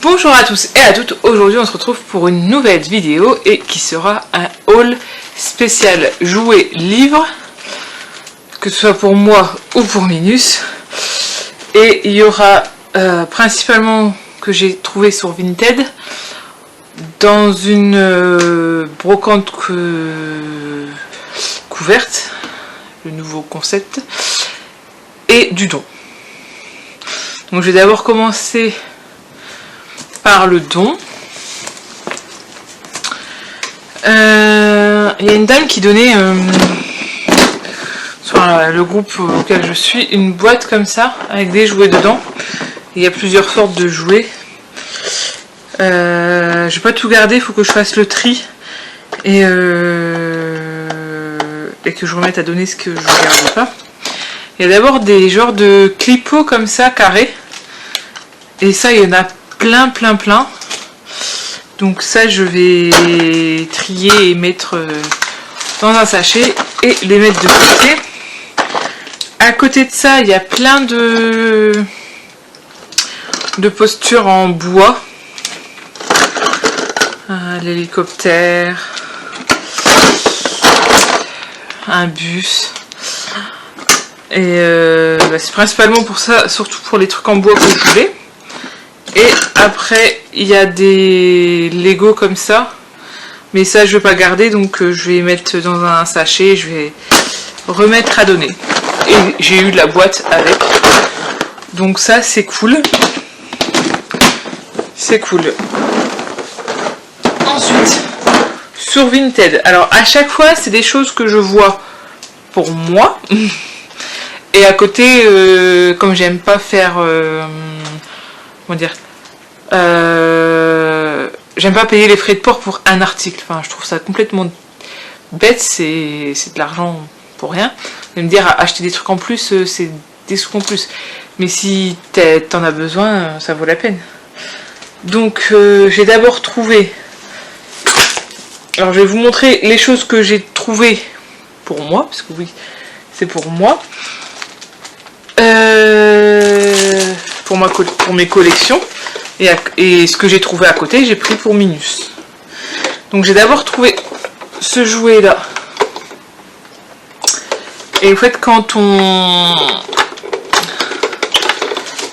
Bonjour à tous et à toutes, aujourd'hui on se retrouve pour une nouvelle vidéo et qui sera un haul spécial jouets livres, que ce soit pour moi ou pour Minus. Et il y aura principalement que j'ai trouvé sur Vinted dans une brocante couverte, le nouveau concept, et du don. Donc je vais d'abord commencer par le don. Il y a une dame qui donnait sur le groupe auquel je suis une boîte comme ça avec des jouets dedans. Il y a plusieurs sortes de jouets. Je vais pas tout garder, il faut que je fasse le tri et que je remette à donner ce que je ne garde pas. Il y a d'abord des genres de clipots comme ça carrés, et ça il y en a plein. Donc ça je vais trier et mettre dans un sachet et les mettre de côté. À côté de ça il y a plein de postures en bois. L'hélicoptère, un bus, et c'est principalement pour ça, surtout pour les trucs en bois que je voulais. Et après il y a des Lego comme ça, mais ça je vais pas garder, donc je vais mettre dans un sachet, je vais remettre à donner. Et j'ai eu la boîte avec, donc ça c'est cool, c'est cool. Ensuite, sur Vinted, alors à chaque fois c'est des choses que je vois pour moi, et à côté comme j'aime pas faire comment dire, j'aime pas payer les frais de port pour un article. Enfin, je trouve ça complètement bête, c'est de l'argent pour rien. Vous allez me dire, acheter des trucs en plus, c'est des sous en plus, mais si t'en as besoin, ça vaut la peine. Donc j'ai d'abord trouvé, alors je vais vous montrer les choses que j'ai trouvées pour moi, parce que oui, c'est pour moi, pour mes collections, et ce que j'ai trouvé à côté, j'ai pris pour Minus. Donc j'ai d'abord trouvé ce jouet là, et en fait quand on...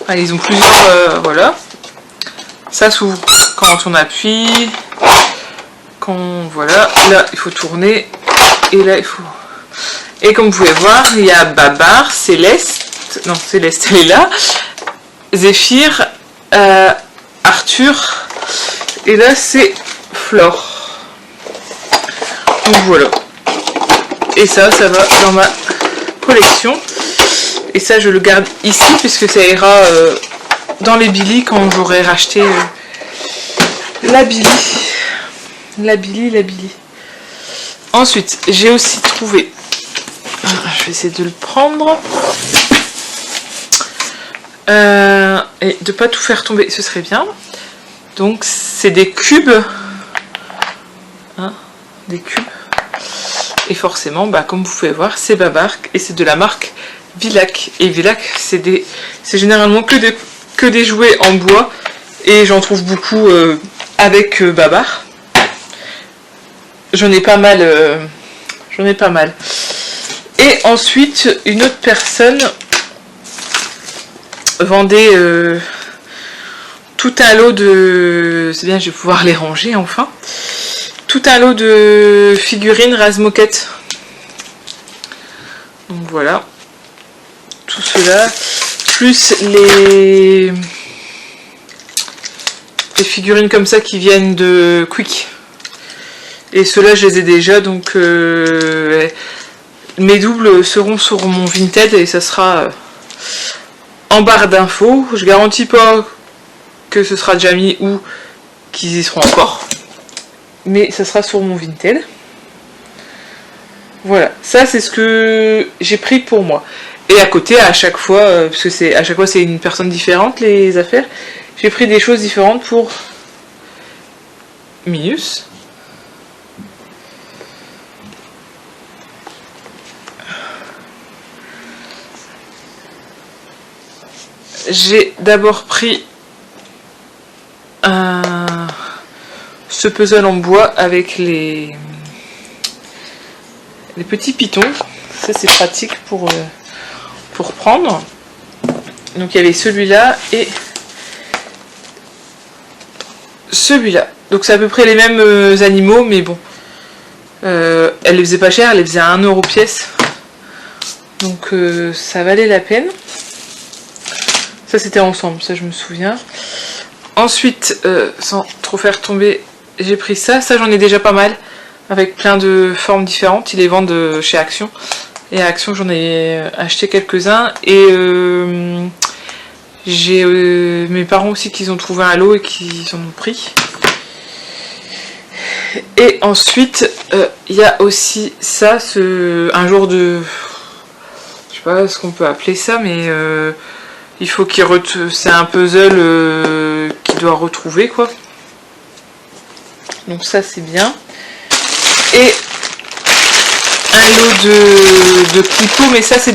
Ah, ils ont plusieurs... voilà, ça s'ouvre quand on appuie, quand... voilà, là il faut tourner, et là il faut... Et comme vous pouvez voir, il y a Babar, Céleste, non Céleste elle est là, Zéphyr, Arthur, et là c'est Flore. Donc voilà. Et ça va dans ma collection. Et ça je le garde ici puisque ça ira dans les Billy quand j'aurai racheté la Billy. La Billy. Ensuite, j'ai aussi trouvé, je vais essayer de le prendre, et de pas tout faire tomber, ce serait bien. Donc c'est des cubes, hein, des cubes, et forcément, comme vous pouvez voir, c'est Babar, et c'est de la marque Vilac. Et Vilac, c'est généralement que des jouets en bois, et j'en trouve beaucoup avec Babar. J'en ai pas mal. Et ensuite, une autre personne vendait tout un lot de... C'est bien, je vais pouvoir les ranger enfin. Tout un lot de figurines Razmoket. Donc voilà. Tout cela. Plus les figurines comme ça qui viennent de Quick. Et ceux-là, je les ai déjà, donc mes doubles seront sur mon Vinted et ça sera en barre d'infos. Je garantis pas que ce sera déjà mis ou qu'ils y seront encore, mais ça sera sur mon Vinted. Voilà, ça c'est ce que j'ai pris pour moi. Et à côté, à chaque fois, parce que à chaque fois c'est une personne différente les affaires, j'ai pris des choses différentes pour Minus. J'ai d'abord pris ce puzzle en bois avec les petits pitons. Ça c'est pratique pour prendre. Donc il y avait celui-là et celui-là. Donc c'est à peu près les mêmes animaux, mais bon. Elle les faisait pas cher, elle les faisait à 1 € pièce. Donc ça valait la peine. Ça c'était ensemble, ça je me souviens. Ensuite, sans trop faire tomber, j'ai pris ça. Ça j'en ai déjà pas mal, avec plein de formes différentes. Ils les vendent chez Action. Et à Action j'en ai acheté quelques-uns. Et j'ai mes parents aussi qui ont trouvé un lot et qui en ont pris. Et ensuite, il y a aussi ça, un jour de... Je sais pas ce qu'on peut appeler ça, mais il faut qu'il c'est un puzzle qu'il doit retrouver, quoi. Donc ça, c'est bien. Et un lot de clipos, mais ça, c'est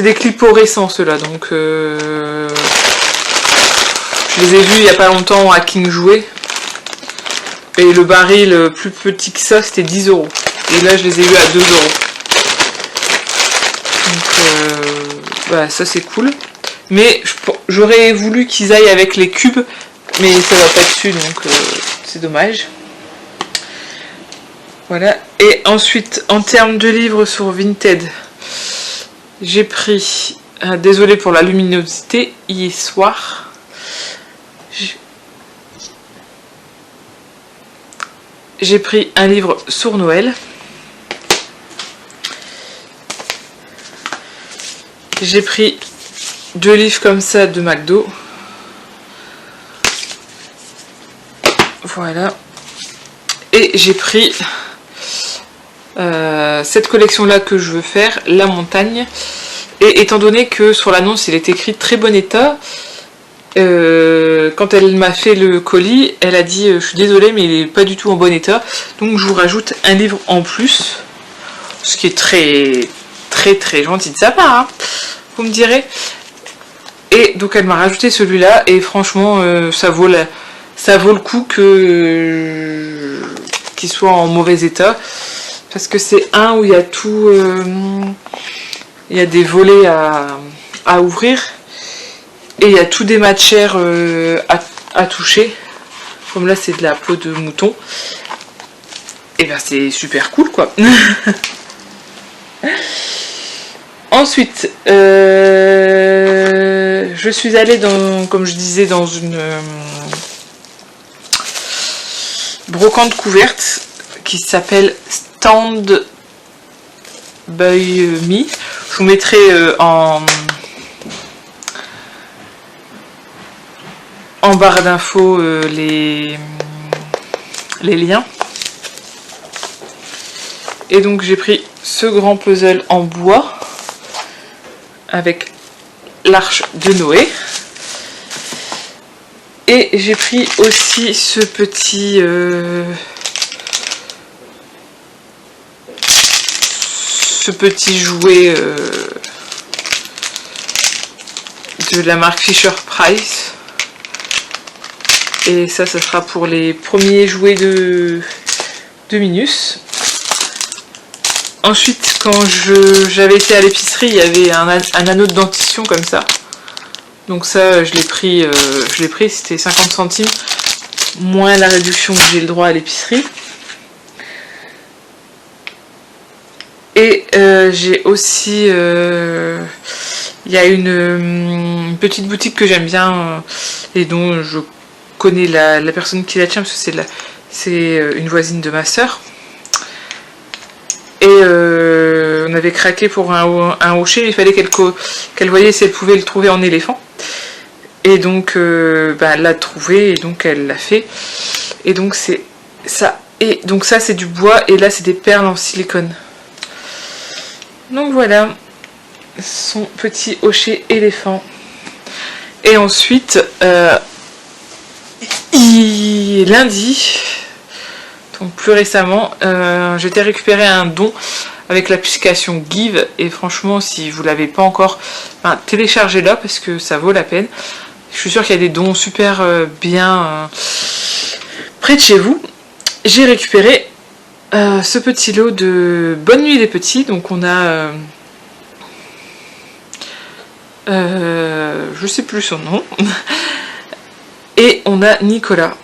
des clipos récents, ceux-là. Donc, je les ai vus il n'y a pas longtemps à King Jouet. Et le baril plus petit que ça, c'était 10 €. Et là, je les ai vus à 2 €. Donc, voilà, ça c'est cool. Mais j'aurais voulu qu'ils aillent avec les cubes, mais ça va pas dessus, donc c'est dommage. Voilà. Et ensuite, en termes de livres sur Vinted, j'ai pris, désolé pour la luminosité, hier soir. J'ai pris un livre sur Noël. J'ai pris 2 livres comme ça de McDo. Voilà. Et j'ai pris cette collection-là que je veux faire, La Montagne. Et étant donné que sur l'annonce, il est écrit très bon état, quand elle m'a fait le colis, elle a dit je suis désolée mais il est pas du tout en bon état, donc je vous rajoute un livre en plus, ce qui est très gentil de sa part, hein, vous me direz. Et donc elle m'a rajouté celui-là et franchement ça vaut le coup qu'il soit en mauvais état, parce que c'est un où il y a tout, il y a des volets à ouvrir. Et il y a tout des matières à toucher. Comme là, c'est de la peau de mouton. Et ben, c'est super cool, quoi. Ensuite, je suis allée comme je disais, dans une brocante couverte qui s'appelle Stand By Me. Je vous mettrai en barre d'infos les liens. Et donc j'ai pris ce grand puzzle en bois avec l'arche de Noé. Et j'ai pris aussi ce petit jouet de la marque Fisher Price. Et ça sera pour les premiers jouets de Minus. Ensuite, quand j'avais été à l'épicerie, il y avait un anneau de dentition comme ça. Donc ça, je l'ai pris, c'était 50 centimes, moins la réduction que j'ai le droit à l'épicerie. Et j'ai aussi... il y a une petite boutique que j'aime bien et dont je connais la personne qui la tient, parce que c'est une voisine de ma soeur. Et on avait craqué pour un rocher, mais il fallait qu'elle voyait si elle pouvait le trouver en éléphant. Et donc elle l'a trouvé, et donc elle l'a fait. Et donc c'est ça. Et donc ça c'est du bois, et là c'est des perles en silicone. Donc voilà, son petit hochet éléphant. Et ensuite, lundi, donc plus récemment, j'étais récupéré un don avec l'application Give, et franchement si vous l'avez pas encore, téléchargez-la parce que ça vaut la peine. Je suis sûre qu'il y a des dons super bien près de chez vous. j'ai récupéré ce petit lot de Bonne Nuit les Petits. Donc on a je sais plus son nom. Et on a Nicolas.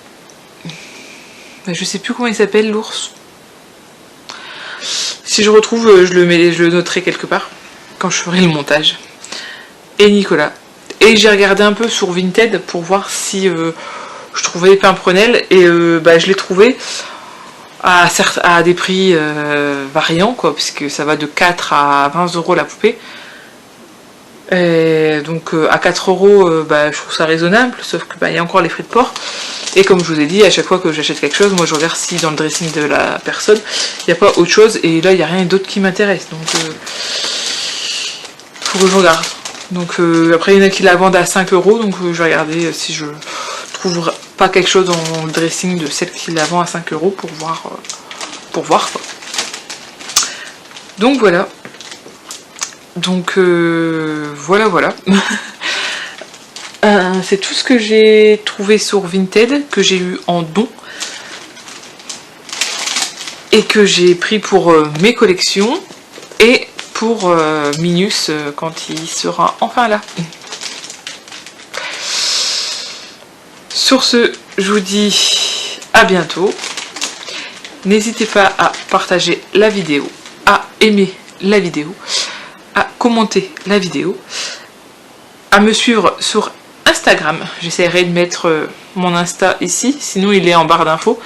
Je sais plus comment il s'appelle, l'ours. Si je retrouve, je le noterai quelque part quand je ferai le montage. Et Nicolas. Et j'ai regardé un peu sur Vinted pour voir si je trouvais Pimprenel. Et je l'ai trouvé à des prix variants, quoi, puisque ça va de 4 à 20 € la poupée. Et donc à 4 €, je trouve ça raisonnable, sauf que y a encore les frais de port. Et comme je vous ai dit, à chaque fois que j'achète quelque chose, moi je regarde si dans le dressing de la personne, il n'y a pas autre chose, et là il n'y a rien d'autre qui m'intéresse. Donc faut que je regarde. Donc après il y en a qui la vendent à 5 €, donc je vais regarder si je trouve pas quelque chose dans le dressing de celle qui la vend à 5 € pour voir quoi. Donc voilà. Donc voilà. C'est tout ce que j'ai trouvé sur Vinted, que j'ai eu en don et que j'ai pris pour mes collections et pour Minus quand il sera enfin là. Sur ce, je vous dis à bientôt. N'hésitez pas à partager la vidéo, à aimer la vidéo, à commenter la vidéo, à me suivre sur Instagram. J'essaierai de mettre mon Insta ici, sinon il est en barre d'infos,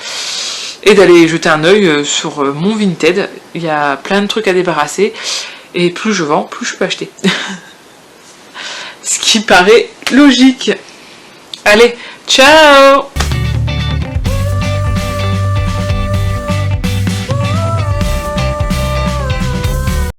et d'aller jeter un œil sur mon Vinted. Il y a plein de trucs à débarrasser, et plus je vends, plus je peux acheter. Ce qui paraît logique. Allez, ciao!